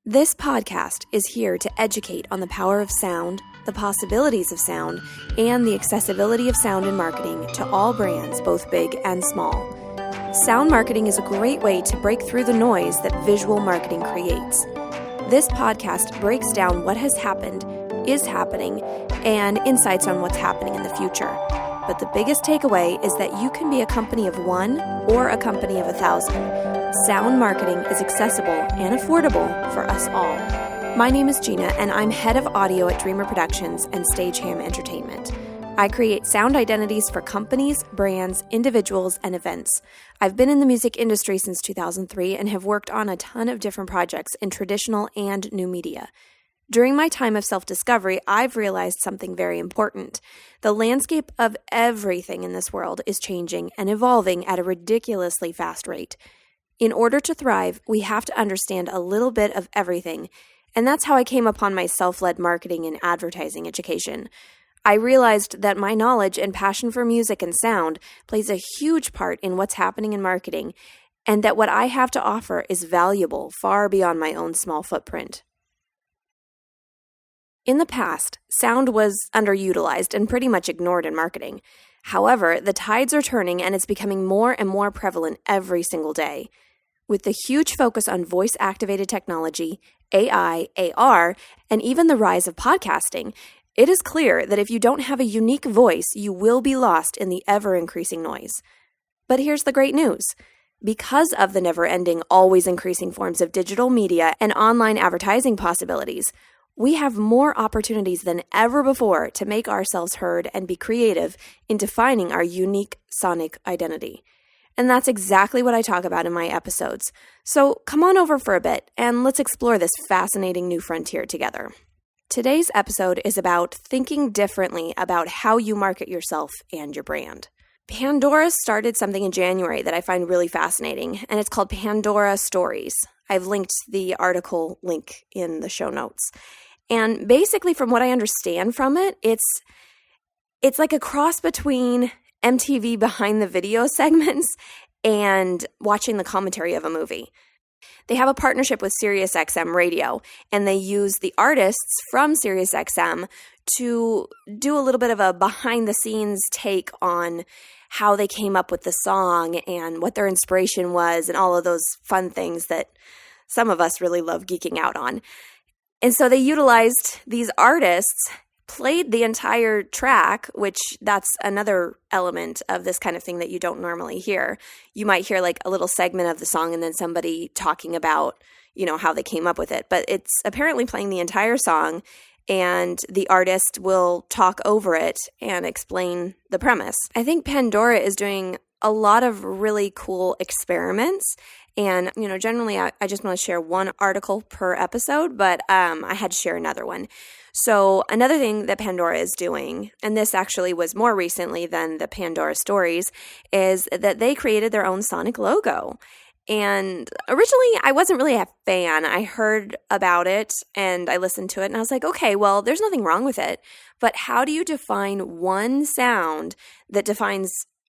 This podcast is here to educate on the power of sound, the possibilities of sound, and the accessibility of sound in marketing to all brands, both big and small. Sound marketing is a great way to break through the noise that visual marketing creates. This podcast breaks down what has happened, is happening, and insights on what's happening in the future. But the biggest takeaway is that you can be a company of one or a company of 1,000. Sound marketing is accessible and affordable for us all. My name is Jeanna, and I'm head of audio at Dreamr Productions and Stageham Entertainment. I create sound identities for companies, brands, individuals, and events. I've been in the music industry since 2003 and have worked on a ton of different projects in traditional and new media. During my time of self-discovery, I've realized something very important. The landscape of everything in this world is changing and evolving at a ridiculously fast rate. In order to thrive, we have to understand a little bit of everything, and that's how I came upon my self-led marketing and advertising education. I realized that my knowledge and passion for music and sound plays a huge part in what's happening in marketing, and that what I have to offer is valuable far beyond my own small footprint. In the past, sound was underutilized and pretty much ignored in marketing. However, the tides are turning and it's becoming more and more prevalent every single day. With the huge focus on voice-activated technology, AI, AR, and even the rise of podcasting, it is clear that if you don't have a unique voice, you will be lost in the ever-increasing noise. But here's the great news. Because of the never-ending, always-increasing forms of digital media and online advertising possibilities, we have more opportunities than ever before to make ourselves heard and be creative in defining our unique sonic identity. And that's exactly what I talk about in my episodes. So come on over for a bit and let's explore this fascinating new frontier together. Today's episode is about thinking differently about how you market yourself and your brand. Pandora started something in January that I find really fascinating, and it's called Pandora Stories. I've linked the article link in the show notes. And basically, from what I understand from it, it's like a cross between MTV behind the video segments and watching the commentary of a movie. They have a partnership with SiriusXM Radio, and they use the artists from SiriusXM to do a little bit of a behind-the-scenes take on how they came up with the song and what their inspiration was and all of those fun things that some of us really love geeking out on. And so they utilized these artists, played the entire track, which that's another element of this kind of thing that you don't normally hear. You might hear like a little segment of the song and then somebody talking about, how they came up with it. But it's apparently playing the entire song, and the artist will talk over it and explain the premise. I think Pandora is doing a lot of really cool experiments. And, generally I just want to share one article per episode, but I had to share another one. So another thing that Pandora is doing, and this actually was more recently than the Pandora Stories, is that they created their own sonic logo. And originally, I wasn't really a fan. I heard about it and I listened to it and I was like, okay, well, there's nothing wrong with it. But how do you define one sound that defines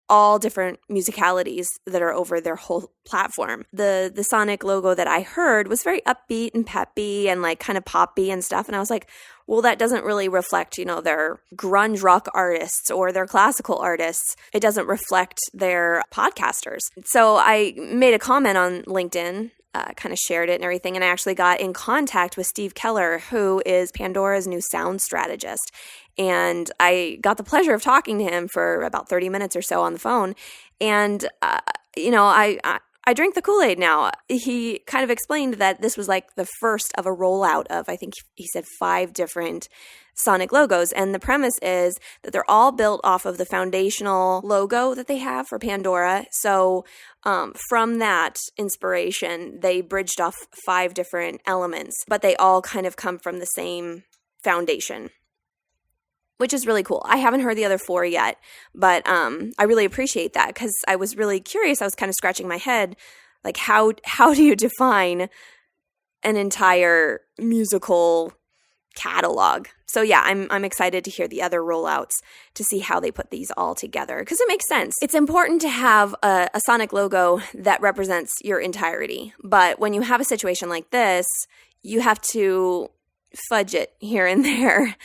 all different musicalities that are over their whole platform? The sonic logo that I heard was very upbeat and peppy and like kind of poppy and stuff. And I was like, well, that doesn't really reflect, their grunge rock artists or their classical artists. It doesn't reflect their podcasters. So I made a comment on LinkedIn, kind of shared it and everything. And I actually got in contact with Steve Keller, who is Pandora's new sound strategist. And I got the pleasure of talking to him for about 30 minutes or so on the phone. And, I drink the Kool-Aid now. He kind of explained that this was like the first of a rollout of, I think he said 5 different sonic logos. And the premise is that they're all built off of the foundational logo that they have for Pandora. So from that inspiration, they bridged off 5 different elements, but they all kind of come from the same foundation, which is really cool. I haven't heard the other 4 yet, but I really appreciate that because I was really curious. I was kind of scratching my head, like how do you define an entire musical catalog? So yeah, I'm excited to hear the other rollouts to see how they put these all together because it makes sense. It's important to have a sonic logo that represents your entirety, but when you have a situation like this, you have to fudge it here and there.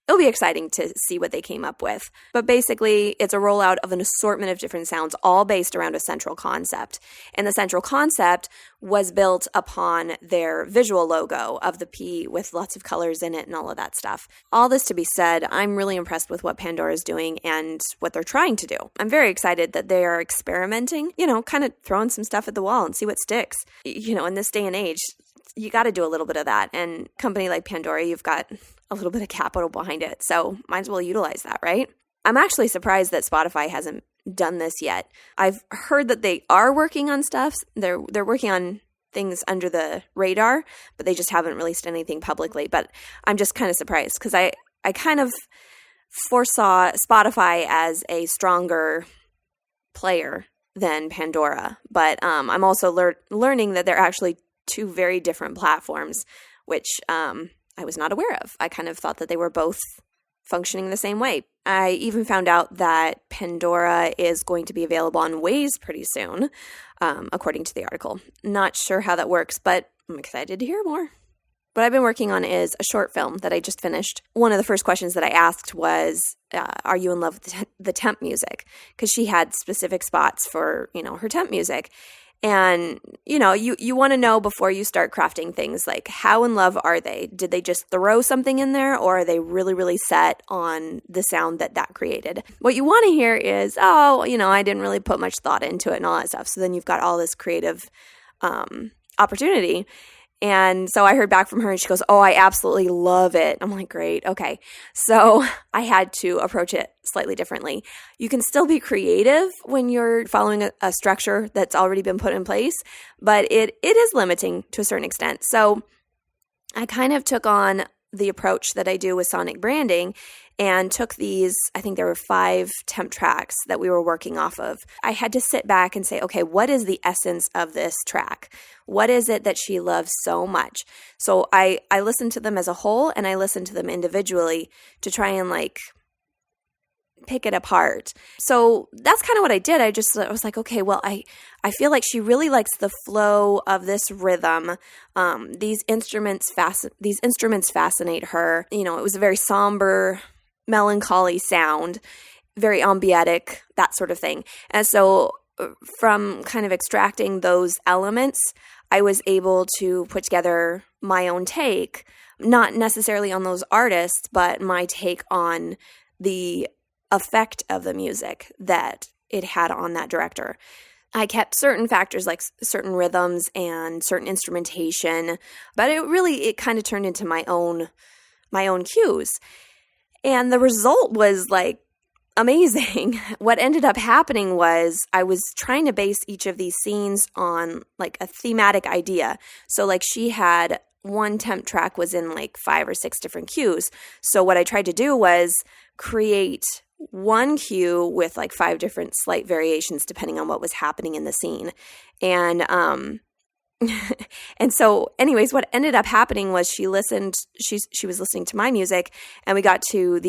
It'll be exciting to see what they came up with. But basically, it's a rollout of an assortment of different sounds, all based around a central concept. And the central concept was built upon their visual logo of the P with lots of colors in it and all of that stuff. All this to be said, I'm really impressed with what Pandora is doing and what they're trying to do. I'm very excited that they are experimenting, kind of throwing some stuff at the wall and see what sticks. In this day and age, you got to do a little bit of that. And a company like Pandora, you've got a little bit of capital behind it. So might as well utilize that, right? I'm actually surprised that Spotify hasn't done this yet. I've heard that they are working on stuff. They're working on things under the radar, but they just haven't released anything publicly. But I'm just kind of surprised because I kind of foresaw Spotify as a stronger player than Pandora. But I'm also learning that they're actually two very different platforms, which I was not aware of. I kind of thought that they were both functioning the same way. I even found out that Pandora is going to be available on Waze pretty soon, according to the article. Not sure how that works, but I'm excited to hear more. What I've been working on is a short film that I just finished. One of the first questions that I asked was, are you in love with the temp music? Because she had specific spots for, her temp music. And, you want to know before you start crafting things, like how in love are they? Did they just throw something in there, or are they really, really set on the sound that created? What you want to hear is, I didn't really put much thought into it and all that stuff. So then you've got all this creative opportunity. And so I heard back from her and she goes, oh, I absolutely love it. I'm like, great. Okay. So I had to approach it slightly differently. You can still be creative when you're following a structure that's already been put in place, but it is limiting to a certain extent. So I kind of took on the approach that I do with sonic branding and took these, I think there were 5 temp tracks that we were working off of. I had to sit back and say, okay, what is the essence of this track? What is it that she loves so much? So I listened to them as a whole and I listened to them individually to try and pick it apart. So that's kind of what I did. I was like, okay, well, I feel like she really likes the flow of this rhythm. These instruments fascinate her. It was a very somber, melancholy sound, very ambietic, that sort of thing. And so from kind of extracting those elements, I was able to put together my own take, not necessarily on those artists, but my take on the effect of the music that it had on that director. I kept certain factors like certain rhythms and certain instrumentation, but it kind of turned into my own cues. And the result was amazing. What ended up happening was I was trying to base each of these scenes on a thematic idea. So she had one temp track was in 5 or 6 different cues. So what I tried to do was create one cue with 5 different slight variations depending on what was happening in the scene. And and so anyways, what ended up happening was she was listening to my music and we got to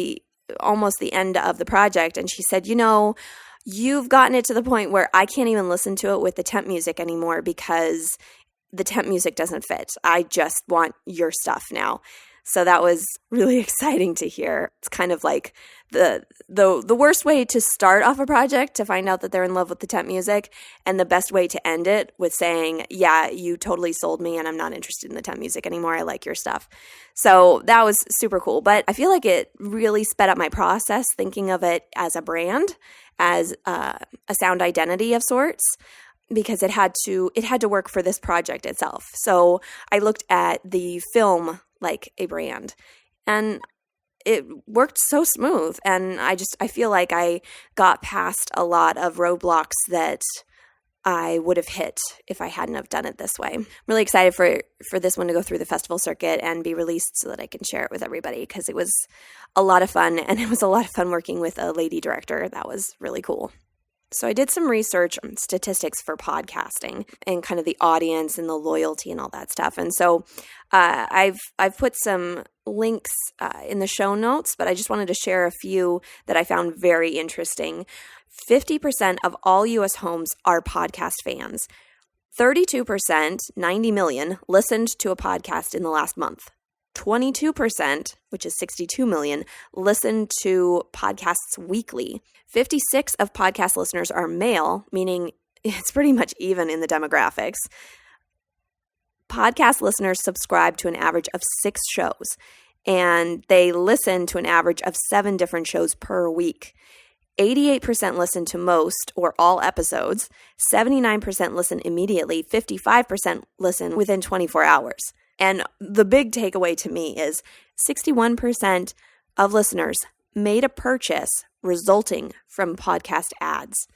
almost the end of the project and she said, you've gotten it to the point where I can't even listen to it with the temp music anymore because the temp music doesn't fit. I just want your stuff now. So that was really exciting to hear. It's kind of like the worst way to start off a project to find out that they're in love with the temp music, and the best way to end it with saying, yeah, you totally sold me and I'm not interested in the temp music anymore. I like your stuff. So that was super cool. But I feel like it really sped up my process thinking of it as a brand, as a sound identity of sorts, because it had to work for this project itself. So I looked at the film like a brand, and it worked so smooth. And I feel like I got past a lot of roadblocks that I would have hit if I hadn't have done it this way. I'm really excited for this one to go through the festival circuit and be released so that I can share it with everybody, because it was a lot of fun, and it was a lot of fun working with a lady director. That was really cool. So I did some research on statistics for podcasting and kind of the audience and the loyalty and all that stuff. And so I've put some links in the show notes, but I just wanted to share a few that I found very interesting. 50% of all U.S. homes are podcast fans. 32%, 90 million, listened to a podcast in the last month. 22%, which is 62 million, listen to podcasts weekly. 56 of podcast listeners are male, meaning it's pretty much even in the demographics. Podcast listeners subscribe to an average of 6 shows, and they listen to an average of 7 different shows per week. 88% listen to most or all episodes. 79% listen immediately. 55% listen within 24 hours. And the big takeaway to me is 61% of listeners made a purchase resulting from podcast ads.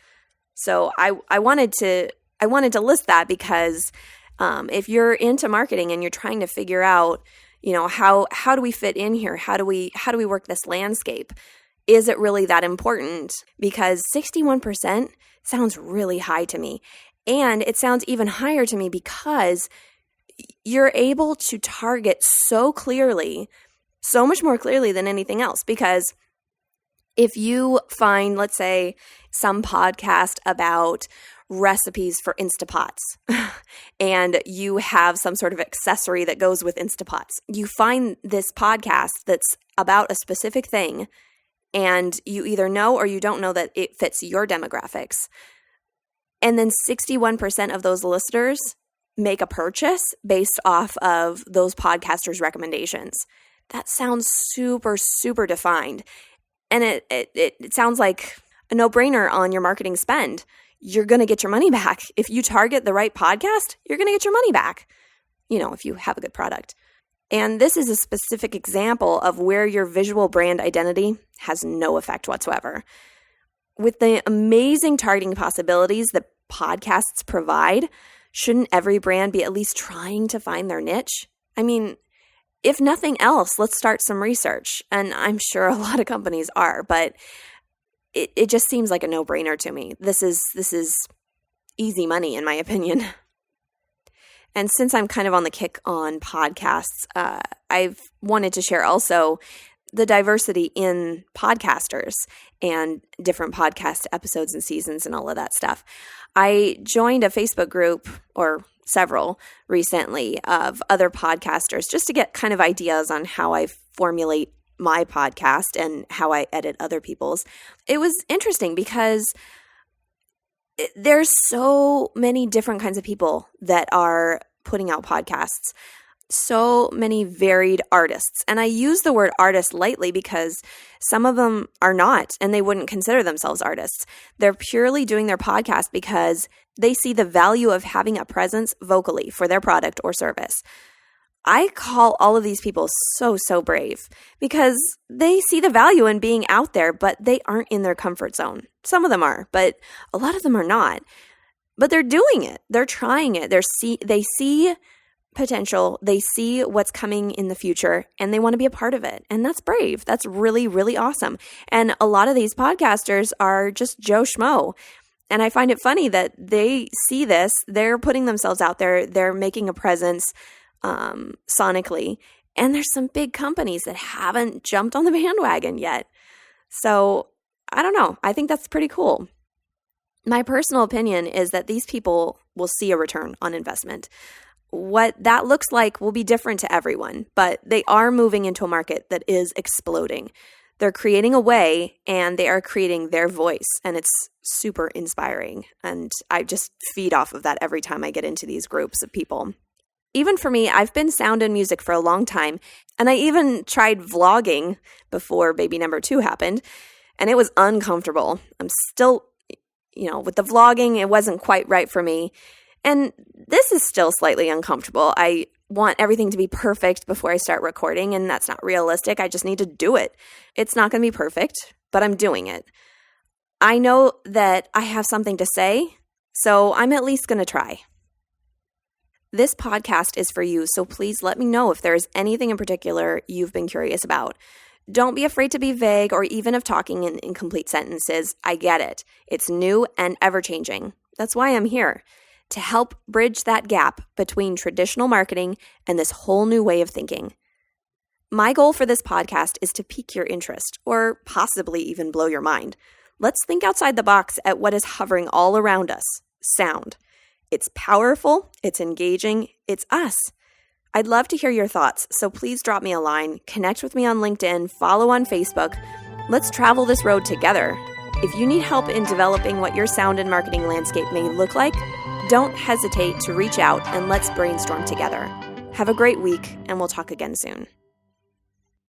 So I wanted to list that because if you're into marketing and you're trying to figure out, how do we fit in here? How do we work this landscape? Is it really that important? Because 61% sounds really high to me. And it sounds even higher to me because you're able to target so clearly, so much more clearly than anything else. Because if you find, let's say, some podcast about recipes for Instapots and you have some sort of accessory that goes with Instapots, you find this podcast that's about a specific thing and you either know or you don't know that it fits your demographics. And then 61% of those listeners make a purchase based off of those podcasters' recommendations. That sounds super, super defined. And it sounds like a no-brainer on your marketing spend. You're going to get your money back. If you target the right podcast, you're going to get your money back, if you have a good product. And this is a specific example of where your visual brand identity has no effect whatsoever. With the amazing targeting possibilities that podcasts provide, shouldn't every brand be at least trying to find their niche? I mean, if nothing else, let's start some research. And I'm sure a lot of companies are, but it just seems like a no-brainer to me. This is easy money, in my opinion. And since I'm kind of on the kick on podcasts, I've wanted to share also the diversity in podcasters and different podcast episodes and seasons and all of that stuff. I joined a Facebook group, or several recently, of other podcasters just to get kind of ideas on how I formulate my podcast and how I edit other people's. It was interesting because there's so many different kinds of people that are putting out podcasts. So many varied artists. And I use the word artist lightly because some of them are not, and they wouldn't consider themselves artists. They're purely doing their podcast because they see the value of having a presence vocally for their product or service. I call all of these people so, so brave because they see the value in being out there, but they aren't in their comfort zone. Some of them are, but a lot of them are not. But they're doing it. They're trying it. They see potential. They see what's coming in the future and they want to be a part of it. And that's brave. That's really, really awesome. And a lot of these podcasters are just Joe Schmo. And I find it funny that they see this. They're putting themselves out there. They're making a presence sonically. And there's some big companies that haven't jumped on the bandwagon yet. So I don't know. I think that's pretty cool. My personal opinion is that these people will see a return on investment. What that looks like will be different to everyone, but they are moving into a market that is exploding. They're creating a way and they are creating their voice, and it's super inspiring. And I just feed off of that every time I get into these groups of people. Even for me, I've been sound and music for a long time, and I even tried vlogging before baby number 2 happened, and it was uncomfortable. I'm still, with the vlogging, it wasn't quite right for me. And this is still slightly uncomfortable. I want everything to be perfect before I start recording, and that's not realistic. I just need to do it. It's not going to be perfect, but I'm doing it. I know that I have something to say, so I'm at least going to try. This podcast is for you, so please let me know if there's anything in particular you've been curious about. Don't be afraid to be vague or even of talking in incomplete sentences. I get it. It's new and ever-changing. That's why I'm here, to help bridge that gap between traditional marketing and this whole new way of thinking. My goal for this podcast is to pique your interest, or possibly even blow your mind. Let's think outside the box at what is hovering all around us: sound. It's powerful, it's engaging, it's us. I'd love to hear your thoughts, so please drop me a line, connect with me on LinkedIn, follow on Facebook. Let's travel this road together. If you need help in developing what your sound and marketing landscape may look like, don't hesitate to reach out and let's brainstorm together. Have a great week, and we'll talk again soon.